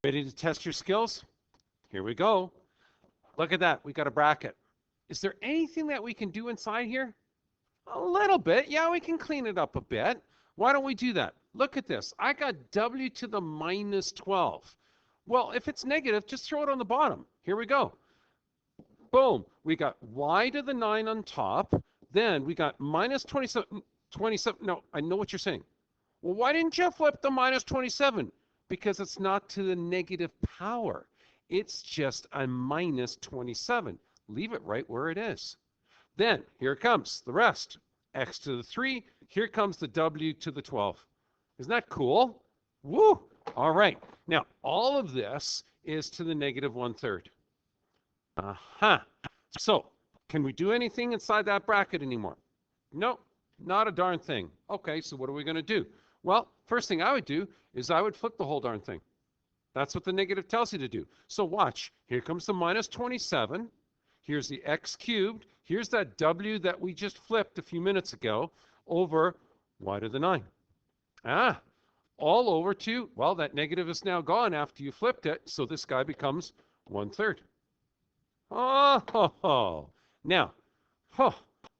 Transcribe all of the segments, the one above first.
Ready to test your skills? Here we go. Look at that. We got a bracket. Is there anything that we can do inside here? A little bit. Yeah, we can clean it up a bit. Why don't we do that? Look at this. I got w to the minus 12. Well, if it's negative, just throw it on the bottom. Here we go. Boom. We got y to the 9 on top. Then we got minus 27. 27. No, I know what you're saying. Well, why didn't you flip the minus 27? Because it's not to the negative power. It's just a minus 27. Leave it right where it is. Then here it comes, the rest. X to the 3. Here comes the w to the 12. Isn't that cool? Woo! All right. Now, all of this is to the negative 1/3. Uh-huh. So, can we do anything inside that bracket anymore? Nope, not a darn thing. Okay, so what are we going to do? Well, first thing I would do is I would flip the whole darn thing. That's what the negative tells you to do. So watch. Here comes the minus 27. Here's the x cubed. Here's that w that we just flipped a few minutes ago over y to the 9. All over to, well, that negative is now gone after you flipped it, so this guy becomes 1/3. Oh, now,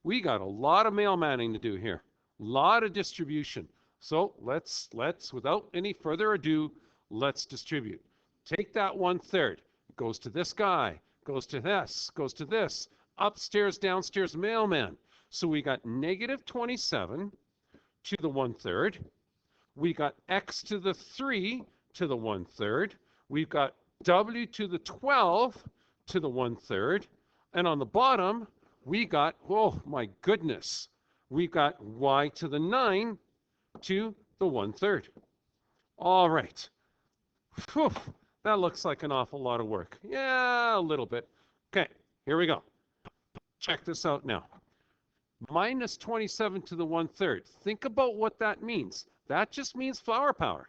we got a lot of mailmanning to do here. A lot of distribution. So let's, without any further ado, let's distribute. Take that 1/3. It goes to this guy, goes to this, upstairs, downstairs, mailman. So we got negative 27 to the 1/3. We got x to the 3 to the 1/3. We've got w to the 12 to the 1/3. And on the bottom, we got, oh my goodness, we got y to the 9 to the 1/3. All right. Whew, that looks like an awful lot of work. Yeah, a little bit. Okay, here we go. Check this out now. Minus 27 to the 1/3. Think about what that means. That just means flower power.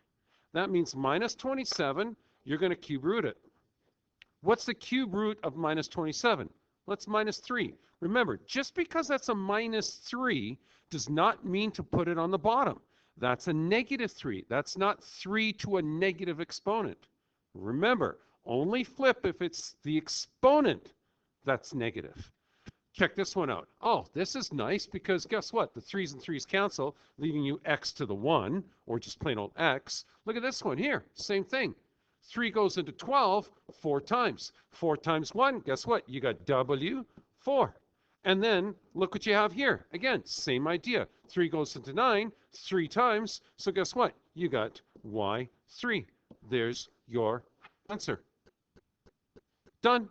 That means minus 27, you're going to cube root it. What's the cube root of minus 27? Let's minus 3. Remember, just because that's a minus 3 does not mean to put it on the bottom. That's a negative 3. That's not 3 to a negative exponent. Remember, only flip if it's the exponent that's negative. Check this one out. Oh, this is nice because guess what? The 3's and 3's cancel, leaving you x to the 1, or just plain old x. Look at this one here. Same thing. 3 goes into 12 4 times. 4 times 1, guess what? You got w, 4. And then look what you have here. Again, same idea. 3 goes into 9 3 times. So guess what? You got y, 3. There's your answer. Done.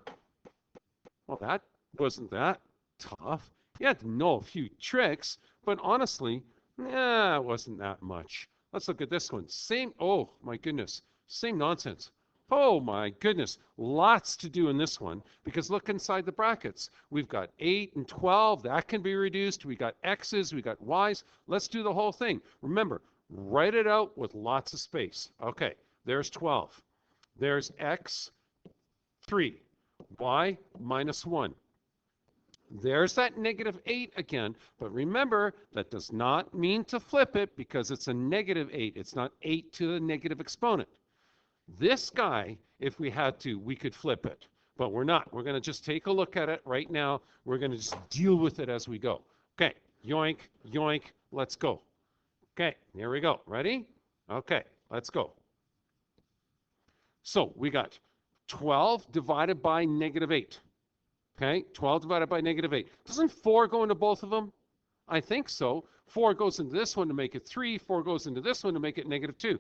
Well, that wasn't that tough. You had to know a few tricks, but honestly, it wasn't that much. Let's look at this one. Same, oh my goodness, same nonsense. Oh my goodness, lots to do in this one because look inside the brackets. We've got 8 and 12, that can be reduced. We got x's, we got y's. Let's do the whole thing. Remember, write it out with lots of space. Okay, there's 12. There's x, 3, y, minus 1. There's that negative 8 again, but remember, that does not mean to flip it because it's a negative 8. It's not 8 to the negative exponent. This guy, if we had to, we could flip it, but we're not. We're going to just take a look at it right now. We're going to just deal with it as we go. Okay, yoink, yoink, let's go. Okay, here we go. Ready? Okay, let's go. So we got 12 divided by negative 8. Okay, 12 divided by negative 8. Doesn't 4 go into both of them? I think so. 4 goes into this one to make it 3. 4 goes into this one to make it negative 2.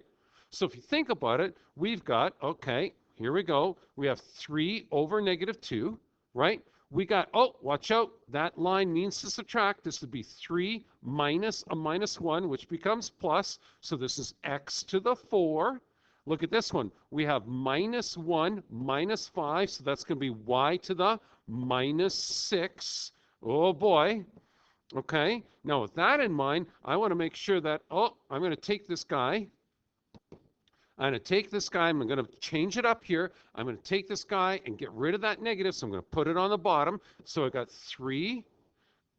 So if you think about it, we've got, okay, here we go. We have 3 over negative 2, right? We got, oh, watch out. That line means to subtract. This would be 3 minus a minus 1, which becomes plus. So this is x to the 4. Look at this one. We have minus 1, minus 5. So that's going to be y to the minus 6. Oh, boy. Okay. Now, with that in mind, I want to make sure that, oh, I'm going to take this guy. I'm going to take this guy. I'm going to change it up here. I'm going to take this guy and get rid of that negative. So I'm going to put it on the bottom. So I got 3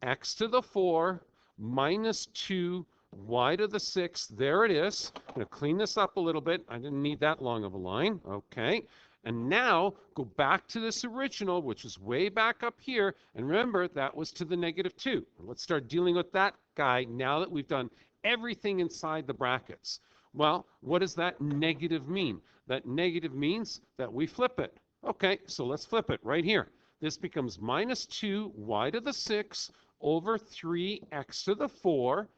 x to the 4 minus 2 y to the 6, there it is. I'm going to clean this up a little bit. I didn't need that long of a line. Okay. And now go back to this original, which is way back up here. And remember, that was to the -2. Let's start dealing with that guy now that we've done everything inside the brackets. Well, what does that negative mean? That negative means that we flip it. Okay, so let's flip it right here. This becomes -2y to the 6 over 3x to the 4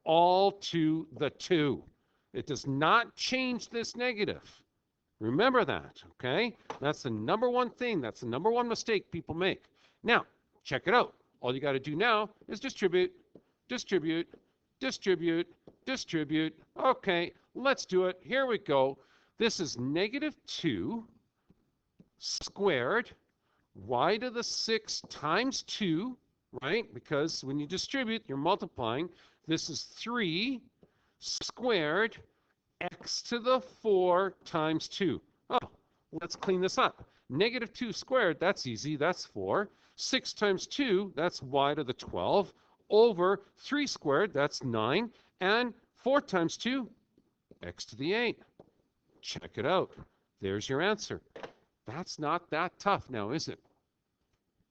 all to the 2. It does not change this negative. Remember that, okay? That's the number one thing. That's the number one mistake people make. Now, check it out. All you got to do now is distribute, distribute, distribute, distribute. Okay, let's do it. Here we go. This is -2 squared y to the 6 times 2, right? Because when you distribute, you're multiplying. This is 3 squared x to the 4 times 2. Oh, let's clean this up. -2 squared, that's easy, that's 4. 6 times 2, that's y to the 12, over 3 squared, that's 9, and 4 times 2, x to the 8. Check it out. There's your answer. That's not that tough now, is it?